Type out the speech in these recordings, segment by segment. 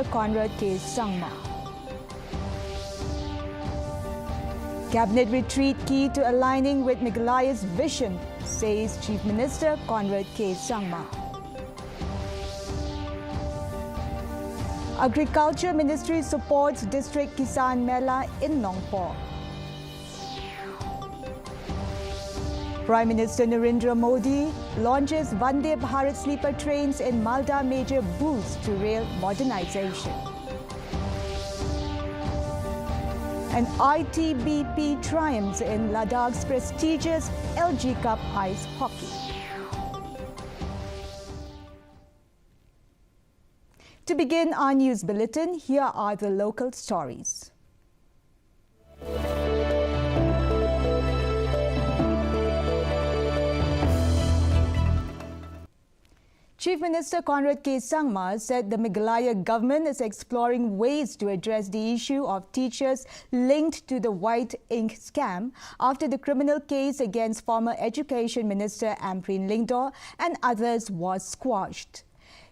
Conrad K. Sangma. Cabinet retreat key to aligning with Meghalaya's vision, says Chief Minister Conrad K. Sangma. Agriculture Ministry supports District Kisan Mela in Nongpor. Prime Minister Narendra Modi launches Vande Bharat sleeper trains in Malda, major boost to rail modernization. And ITBP triumphs in Ladakh's prestigious LG Cup ice hockey. To begin our news bulletin, here are the local stories. Chief Minister Conrad K. Sangma said the Meghalaya government is exploring ways to address the issue of teachers linked to the white ink scam after the criminal case against former Education Minister Ampreen Lingdor and others was squashed.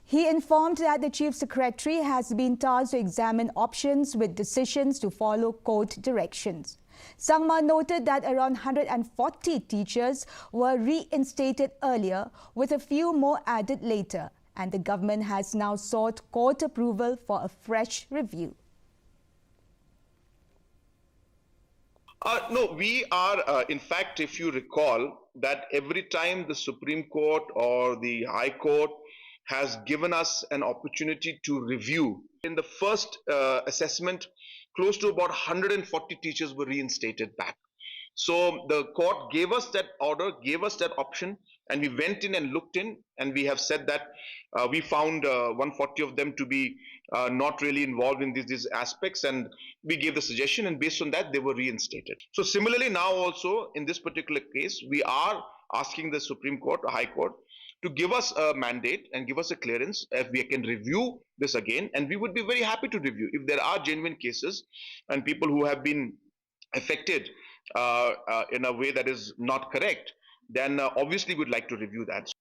He informed that the Chief Secretary has been tasked to examine options with decisions to follow court directions. Sangma noted that around 140 teachers were reinstated earlier, with a few more added later, and the government has now sought court approval for a fresh review. No, we are, in fact, if you recall, that every time the Supreme Court or the High Court has given us an opportunity to review, in the first assessment, close to about 140 teachers were reinstated back. So the court gave us that order, gave us that option, and we went in and looked in, and we have said that we found 140 of them to be not really involved in these aspects, and we gave the suggestion, and based on that, they were reinstated. So similarly, now also in this particular case, we are asking the Supreme Court or High Court to give us a mandate and give us a clearance if we can review this again, and we would be very happy to review. If there are genuine cases and people who have been affected in a way that is not correct, then obviously we'd like to review that.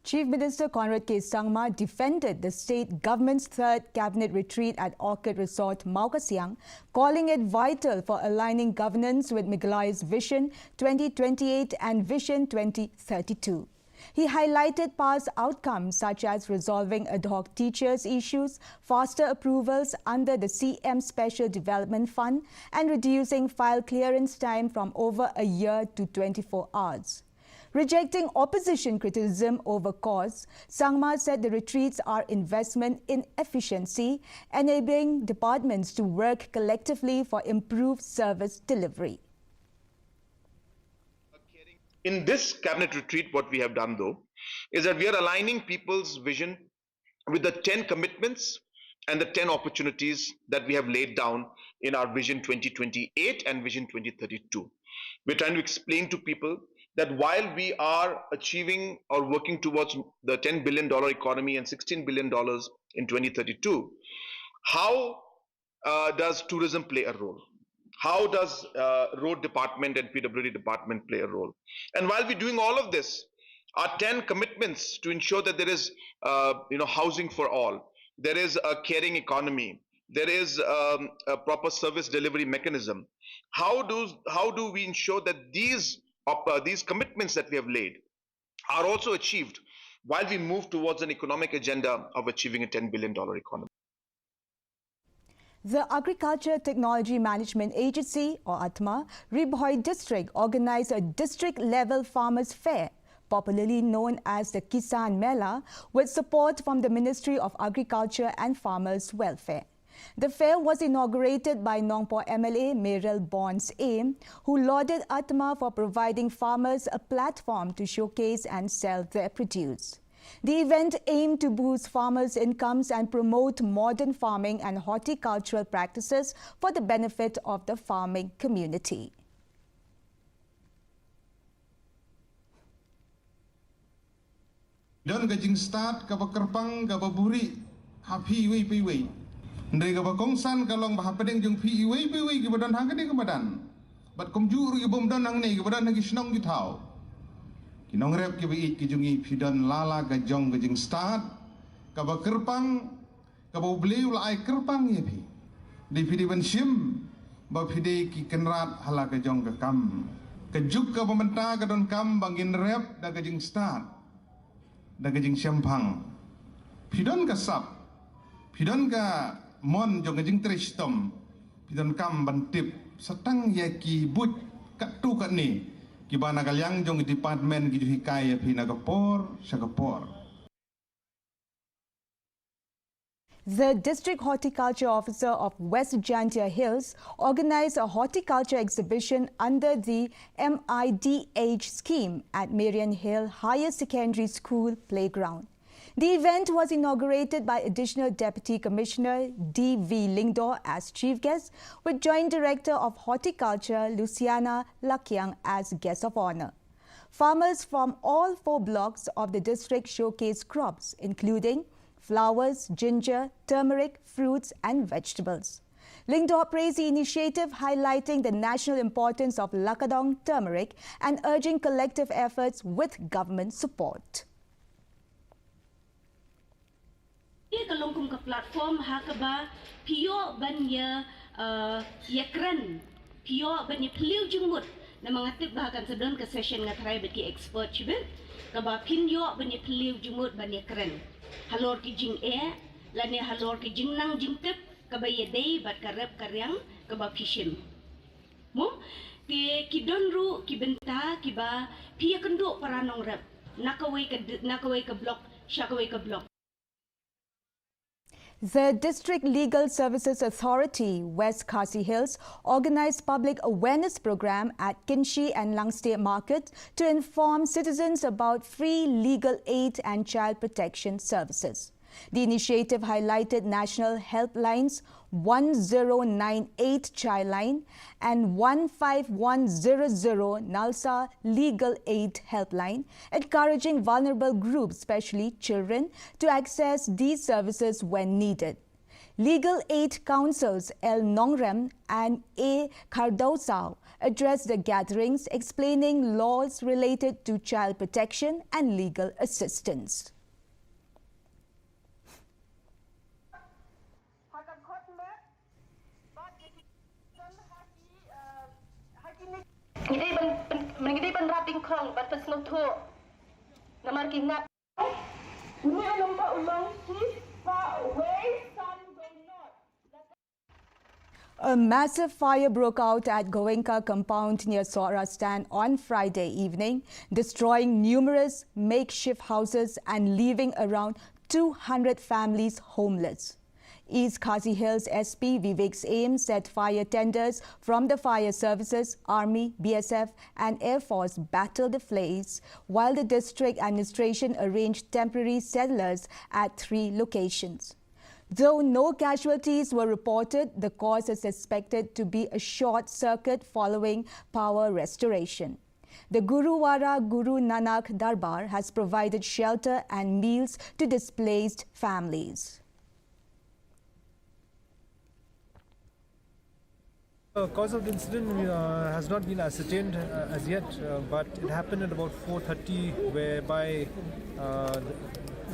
Chief Minister Conrad K. Sangma defended the state government's third cabinet retreat at Orchid Resort, Maukasiang, calling it vital for aligning governance with Meghalaya's Vision 2028 and Vision 2032. He highlighted past outcomes such as resolving ad hoc teachers' issues, faster approvals under the CM Special Development Fund, and reducing file clearance time from over a year to 24 hours. Rejecting opposition criticism over costs, Sangma said the retreats are investment in efficiency, enabling departments to work collectively for improved service delivery. In this cabinet retreat, what we have done though, is that we are aligning people's vision with the 10 commitments and the 10 opportunities that we have laid down in our Vision 2028 and Vision 2032. We're trying to explain to people that while we are achieving or working towards the $10 billion economy and $16 billion in 2032, how does tourism play a role? How does road department and PWD department play a role? And while we're doing all of this, our 10 commitments to ensure that there is housing for all, there is a caring economy, there is a proper service delivery mechanism. How do we ensure that these commitments that we have laid are also achieved while we move towards an economic agenda of achieving a $10 billion economy? The Agriculture Technology Management Agency, or ATMA, Ribhoi District organized a district-level farmers' fair, popularly known as the Kisan Mela, with support from the Ministry of Agriculture and Farmers' Welfare. The fair was inaugurated by Nongpor MLA Meryl Bonds Aim, who lauded ATMA for providing farmers a platform to showcase and sell their produce. The event aimed to boost farmers' incomes and promote modern farming and horticultural practices for the benefit of the farming community. Don gajing start ka kerpang ka baburi happy way pi way. Ndai ka kongsan kalong bahapedeng jung pi way pi way ki badan hangani ka badan. Bat komjuru ki bom dan ang nei ka badan hagi snong ki thau. Kinong rep ki bai ki jungi pidon lala ka jong gajing start kaba kerpang kaba beliau lai kerpang ye pi di pidi ban sim ba pidi ki kenrat hala ke jong ke kam kejuk ka pementa ka don kam bangin rep da ke jing start da ke jing siampang pidon ka sap pidon ka mon jong ke jing tristom pidon kam ban tip setang ye ki but kat tu kat ni ki bana kalyang jong department ki hikai pi nagapor sagapor. The District Horticulture Officer of West Jantia Hills organized a horticulture exhibition under the MIDH scheme at Marian Hill Higher Secondary School playground. The event was inaugurated by Additional Deputy Commissioner D.V. Lingdor as chief guest, with Joint Director of Horticulture Luciana Lakyang as guest of honor. Farmers from all 4 blocks of the district showcased crops, including flowers, ginger, turmeric, fruits and vegetables. Lingdor praised the initiative, highlighting the national importance of Lakadong turmeric and urging collective efforts with government support. Kalungkum ke platform hakaba pio banya yakran pio banya peliu jumut na mengatip bahakan sedon ke session ngatrai bagi expert cibet kaba pinyo banya peliu jumut banya keren halor ki jing lani halor ki jing nang jing tip kaba yedei bat karep karyang kaba fishim mo ti kidonru kibenta kiba pia kendo paranong rep nakaway ke block syakaway ke block. The District Legal Services Authority, West Khasi Hills, organized public awareness program at Kinshi and Langste Market to inform citizens about free legal aid and child protection services. The initiative highlighted national helplines 1098 Childline and 15100 Nalsa Legal Aid Helpline, encouraging vulnerable groups, especially children, to access these services when needed. Legal aid councils El Nongrem and A. Cardousao addressed the gatherings, explaining laws related to child protection and legal assistance. Mengidi penrating kong bat pesno tu namar kingat ni alam ba ulang si pa way sun will not. A massive fire broke out at Goenka compound near Sora Stand on Friday evening, destroying numerous makeshift houses and leaving around 200 families homeless. East Khasi Hills SP Vivek Aim said fire tenders from the fire services, Army, BSF and Air Force battled the flames, while the district administration arranged temporary settlers at 3 locations. Though no casualties were reported, the cause is suspected to be a short circuit following power restoration. The Gurudwara Guru Nanak Darbar has provided shelter and meals to displaced families. The cause of the incident has not been ascertained as yet, but it happened at about 4:30, whereby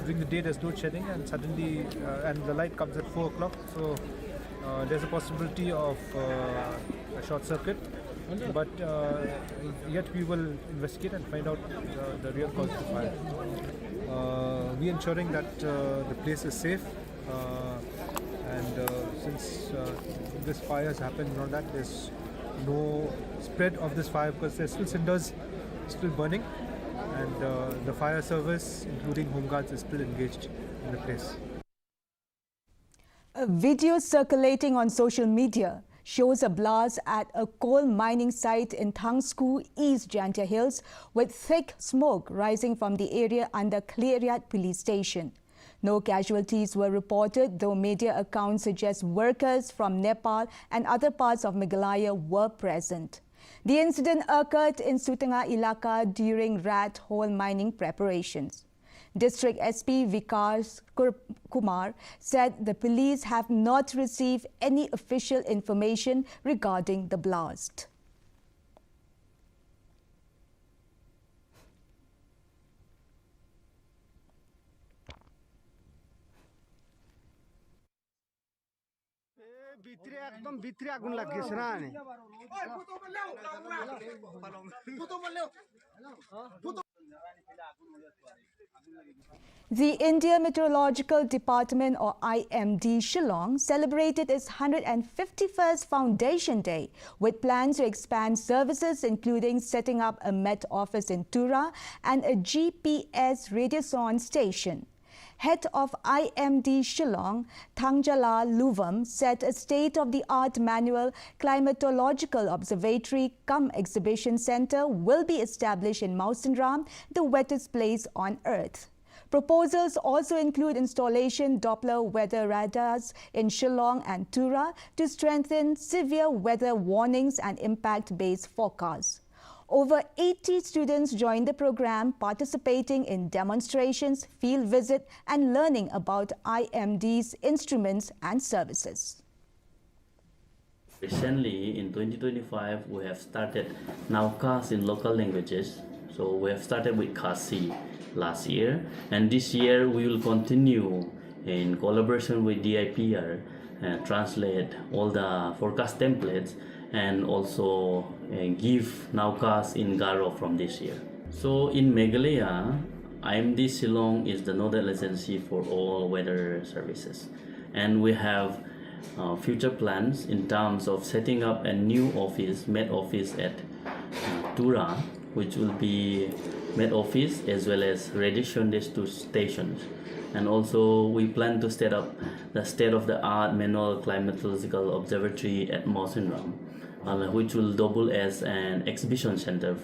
during the day there's load shedding and suddenly and the light comes at 4 o'clock, so there's a possibility of a short circuit, but yet we will investigate and find out the real cause of the fire. We are ensuring that the place is safe, and since this fire has happened and all that, there's no spread of this fire because there's still cinders still burning, and the fire service, including home guards, is still engaged in the place. A video circulating on social media shows a blast at a coal mining site in Thangsku, East Jantia Hills, with thick smoke rising from the area under Kleriat police station. No casualties were reported, though media accounts suggest workers from Nepal and other parts of Meghalaya were present. The incident occurred in Sutanga Ilaka during rat hole mining preparations. District SP Vikas Kumar said the police have not received any official information regarding the blast. The India Meteorological Department, or IMD Shillong, celebrated its 151st Foundation Day with plans to expand services including setting up a Met office in Tura and a GPS radioson station. Head of IMD Shillong, Thangjala Luvam, said a state-of-the-art manual climatological observatory cum exhibition center will be established in Mausanram, the wettest place on earth. Proposals also include installation Doppler weather radars in Shillong and Tura to strengthen severe weather warnings and impact-based forecasts. Over 80 students joined the program, participating in demonstrations, field visit, and learning about IMD's instruments and services. Recently, in 2025, we have started nowcast in local languages. So we have started with Khasi last year, and this year we will continue in collaboration with DIPR and translate all the forecast templates and also give nowcast in Garo from this year. So in Meghalaya, IMD Shillong is the nodal agency for all weather services, and we have future plans in terms of setting up a new office, Met office at Tura, which will be Met office as well as radiation stations. And also we plan to set up the state-of-the-art manual climatological observatory at Mausanram, which will double as an exhibition center.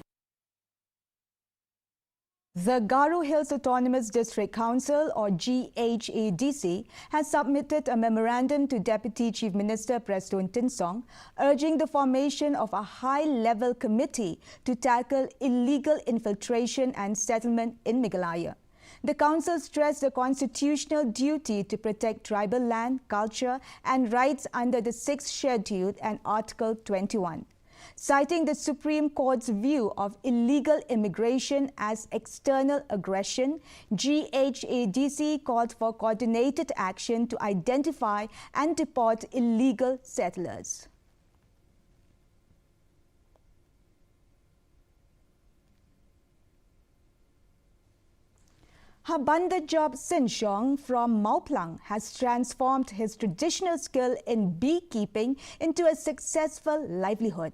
The Garo Hills Autonomous District Council, or GHADC, has submitted a memorandum to Deputy Chief Minister Preston Tinsong, urging the formation of a high-level committee to tackle illegal infiltration and settlement in Meghalaya. The council stressed the constitutional duty to protect tribal land, culture and rights under the 6th Schedule and Article 21. Citing the Supreme Court's view of illegal immigration as external aggression, GHADC called for coordinated action to identify and deport illegal settlers. Habanda Job Sin Siong from Mauplang has transformed his traditional skill in beekeeping into a successful livelihood.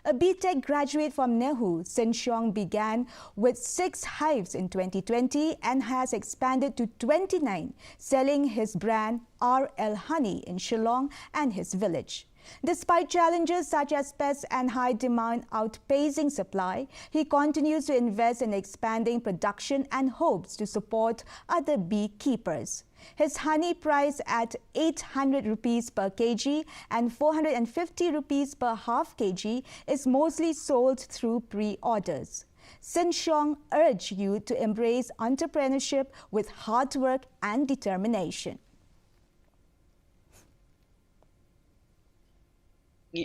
A BTech graduate from Nehu, Sin Siong began with 6 hives in 2020 and has expanded to 29, selling his brand RL Honey in Shillong and his village. Despite challenges such as pests and high demand outpacing supply, he continues to invest in expanding production and hopes to support other beekeepers. His honey price at 800 rupees per kg and 450 rupees per half kg is mostly sold through pre-orders. Sin Siong urged you to embrace entrepreneurship with hard work and determination.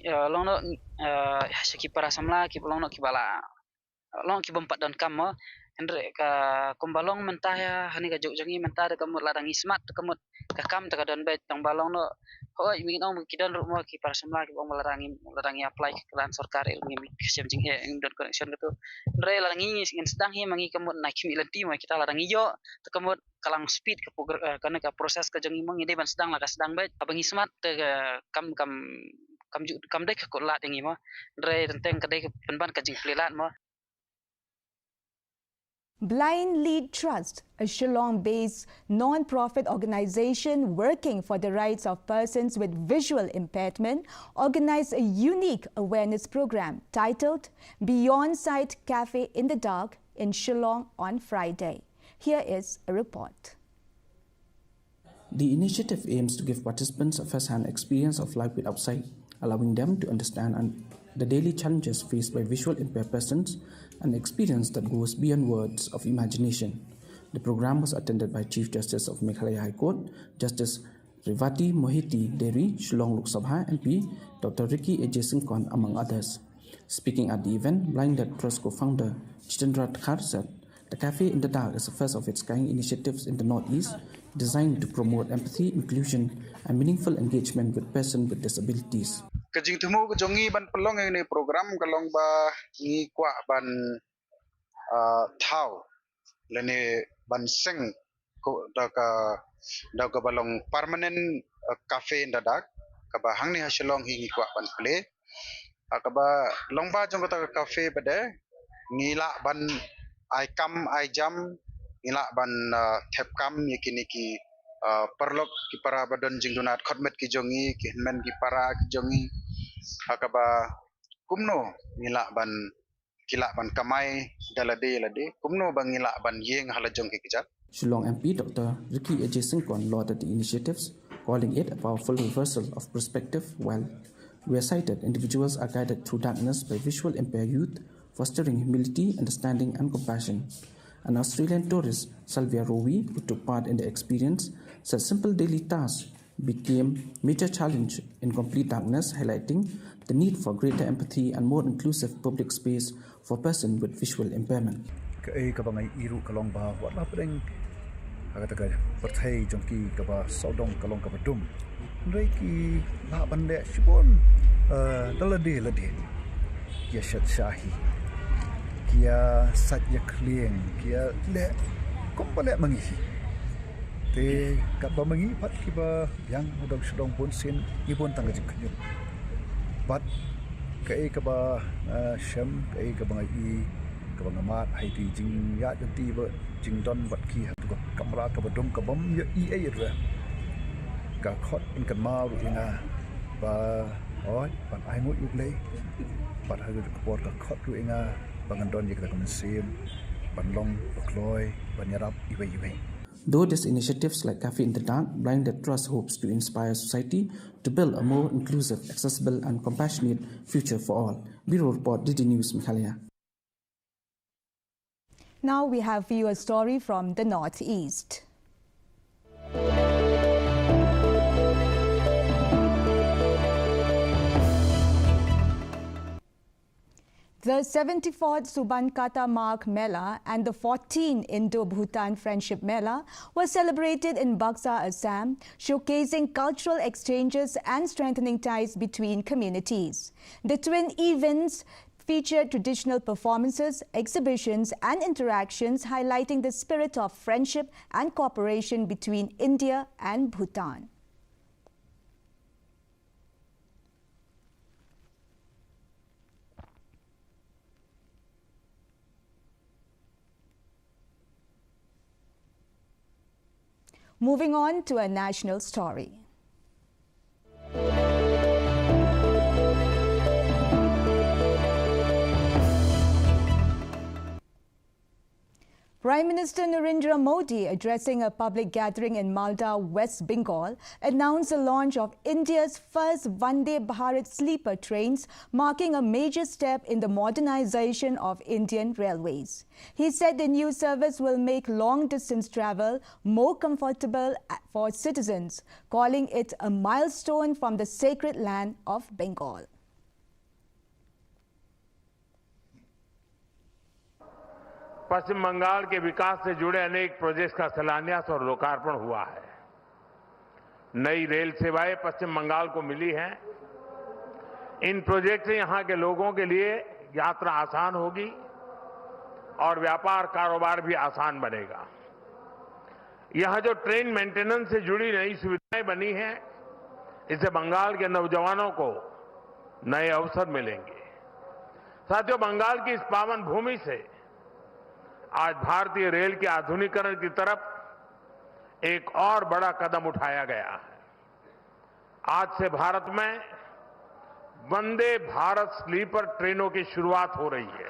Long no sekipara samla ki long no ki bala long ki bompat dan kam endre ka kombalong mentah ya hani ka jogjangi mentah de kamut ladangi smart kamut ka kam ta don bet tang balong no ho mi no ki don rumah ki para samla ki bong ladangi apply ke lan sarkar ilmi mi semjing he don connection gitu endre ladangi ingin sedang hi mangi kamut naik mi lenti ma kita ladangi yo ta kamut kalang speed ke kana ka proses ka jangi mangi de ban sedang la ka sedang bet abangi smart kam kam dek ko lat yang ima dre tentang kadai penban kajing pelilat mo. Blind Lead Trust, a Shillong-based non-profit organization working for the rights of persons with visual impairment, organized a unique awareness program titled Beyond Sight Cafe in the Dark in Shillong on Friday. Here is a report. The initiative aims to give participants a first-hand experience of life without sight, allowing them to understand the daily challenges faced by visual impaired persons, an experience that goes beyond words of imagination. The program was attended by Chief Justice of Meghalaya High Court, Justice Rivati Mohiti Deri, Shillong Lok Sabha MP, Dr. Ricky Ejesinkon, among others. Speaking at the event, Blind Lead Trust co-founder Jitendra Thakar said, "The Cafe in the Dark is the first of its kind initiatives in the Northeast, designed to promote empathy, inclusion, and meaningful engagement with persons with disabilities. Kajing temu kejongi ban pelong ini program kalong ba ngi kwa ban thau lene ban seng ko da ka balong permanent cafe dadak ka ba hangni hasilong hi ngi kwa ban ple ka ba longba jong ka cafe bade ngila ban ai kam ai jam ngila ban thep kam yakini ki perlok ki para badon jingdunat khotmet ki jongi ki men ki para ki jongi akaba kumno ngila ban kila ban kamai dalade kumno bang ngila ban yeng halajong ki kijat. Shillong MP Dr. Ricky Ajay lauded the initiatives, calling it a powerful reversal of perspective, while recited individuals are guided through darkness by visual impaired youth, fostering humility, understanding, and compassion. An Australian tourist, Salvia Rowe, who took part in the experience, said simple daily tasks became major challenge in complete darkness, highlighting the need for greater empathy and more inclusive public space for persons with visual impairment. Kabangai iru kalong ba wala pring agataga perthai jongki kaba sodong kalong kaba dum reiki la bande shibon dalade lade ya shat shahi kia satya klieng kia le kompale mangi te kaba mangi pat kiba yang udang sodong pun sin ibon tangga jiknyum pat kai kaba sham kai kaba ngai kabangamat haiti jing ya jati ba jing don bat ki hatu kamera ka badum ka bom ya ai ra ka khot in kan ma ru ina ba oi ban ai mu yuk le bat ha ru ka ka khot ru ina bangan don ye ka kan sim ban long kloi ban yarap ibai. Though these initiatives like Cafe in the Dark, Blinded Trust hopes to inspire society to build a more inclusive, accessible and compassionate future for all. Bureau Report, DD News, MEGHALAYA. Now we have for you a story from the Northeast. The 74th Subankata Mark Mela and the 14th Indo-Bhutan Friendship Mela were celebrated in Baksa, Assam, showcasing cultural exchanges and strengthening ties between communities. The twin events featured traditional performances, exhibitions and interactions highlighting the spirit of friendship and cooperation between India and Bhutan. Moving on to a national story. Prime Minister Narendra Modi, addressing a public gathering in Malda, West Bengal, announced the launch of India's first Vande Bharat sleeper trains, marking a major step in the modernization of Indian railways. He said the new service will make long-distance travel more comfortable for citizens, calling it a milestone from the sacred land of Bengal. पश्चिम बंगाल के विकास से जुड़े अनेक projects का शिलान्यास और लोकार्पण हुआ है। नई रेल सेवाएं पश्चिम बंगाल को मिली हैं। इन प्रोजेक्ट से यहां के लोगों के लिए यात्रा आसान होगी और व्यापार कारोबार भी आसान बनेगा। यहां जो ट्रेन मेंटेनेंस से जुड़ी नई सुविधाएं बनी हैं, इससे बंगाल के नौजवानों को नए अवसर मिलेंगे। साथियों, बंगाल की इस पावन भूमि से आज भारतीय रेल के आधुनिकीकरण की तरफ एक और बड़ा कदम उठाया गया है। आज से भारत में वंदे भारत स्लीपर ट्रेनों की शुरुआत हो रही है।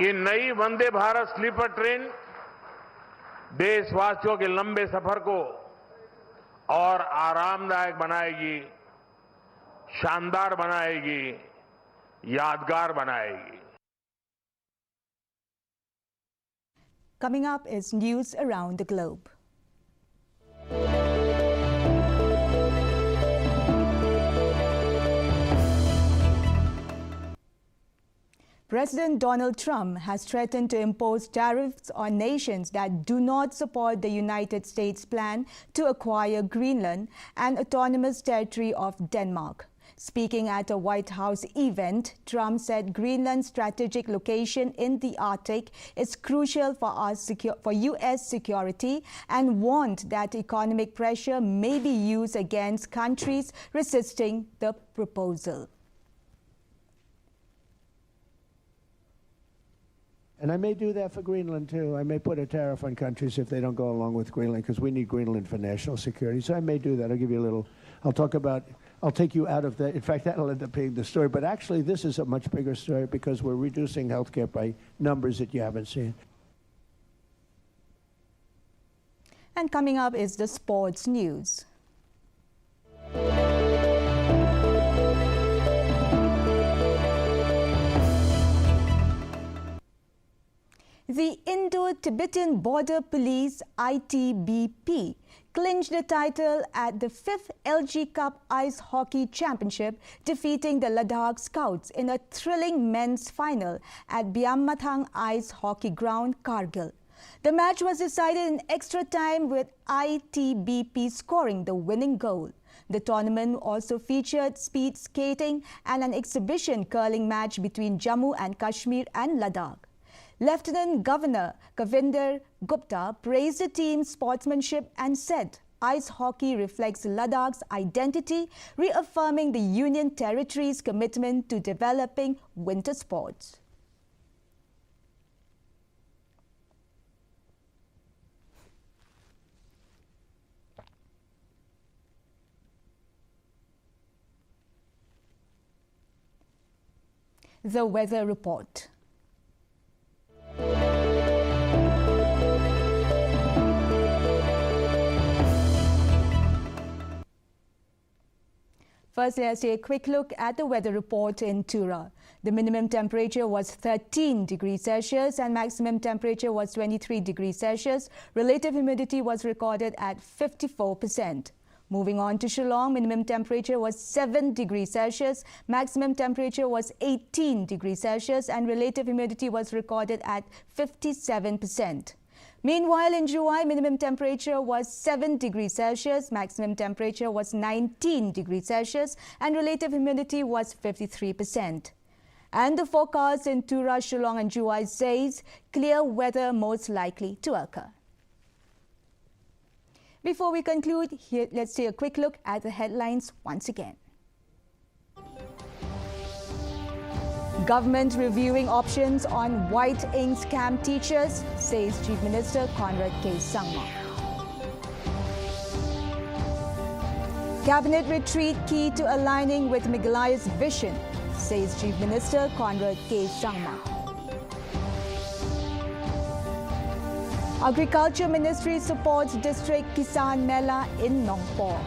ये नई वंदे भारत स्लीपर ट्रेन देशवासियों के लंबे सफर को और आरामदायक बनाएगी, शानदार बनाएगी, यादगार बनाएगी। Coming up is news around the globe. President Donald Trump has threatened to impose tariffs on nations that do not support the United States' plan to acquire Greenland, an autonomous territory of Denmark. Speaking at a White House event, Trump said Greenland's strategic location in the Arctic is crucial for U.S. security and warned that economic pressure may be used against countries resisting the proposal. And I may do that for Greenland, too. I may put a tariff on countries if they don't go along with Greenland, because we need Greenland for national security. So I may do that. I'll give you a little, I'll take you out of that. In fact, that'll end up being the story. But actually, this is a much bigger story because we're reducing healthcare by numbers that you haven't seen. And coming up is the sports news. The Indo-Tibetan Border Police ITBP clinched the title at the 5th LG Cup Ice Hockey Championship, defeating the Ladakh Scouts in a thrilling men's final at Byammathang Ice Hockey Ground, Kargil. The match was decided in extra time with ITBP scoring the winning goal. The tournament also featured speed skating and an exhibition curling match between Jammu and Kashmir and Ladakh. Lieutenant Governor Kavinder Gupta praised the team's sportsmanship and said ice hockey reflects Ladakh's identity, reaffirming the Union Territory's commitment to developing winter sports. The weather report. First, let's take a quick look at the weather report in Tura. The minimum temperature was 13 degrees Celsius and maximum temperature was 23 degrees Celsius. Relative humidity was recorded at 54%. Moving on to Shillong, minimum temperature was 7 degrees Celsius, maximum temperature was 18 degrees Celsius and relative humidity was recorded at 57%. Meanwhile, in Juhai, minimum temperature was 7 degrees Celsius, maximum temperature was 19 degrees Celsius and relative humidity was 53%. And the forecast in Tura, Shillong and Juhai says clear weather most likely to occur. Before we conclude, here, let's take a quick look at the headlines once again. Government reviewing options on white ink scam teachers, says Chief Minister Conrad K. Sangma. Cabinet retreat key to aligning with MEGHALAYA's vision, says Chief Minister Conrad K. Sangma. Agriculture Ministry supports District Kisan Mela in Nongpor.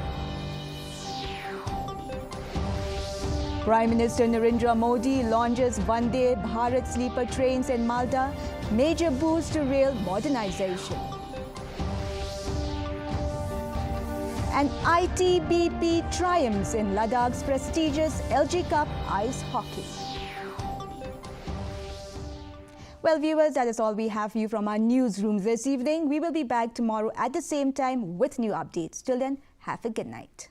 Prime Minister Narendra Modi launches Vande Bharat sleeper trains in Malda, major boost to rail modernization. And ITBP triumphs in Ladakh's prestigious LG Cup Ice Hockey. Well, viewers, that is all we have for you from our newsroom this evening. We will be back tomorrow at the same time with new updates. Till then, have a good night.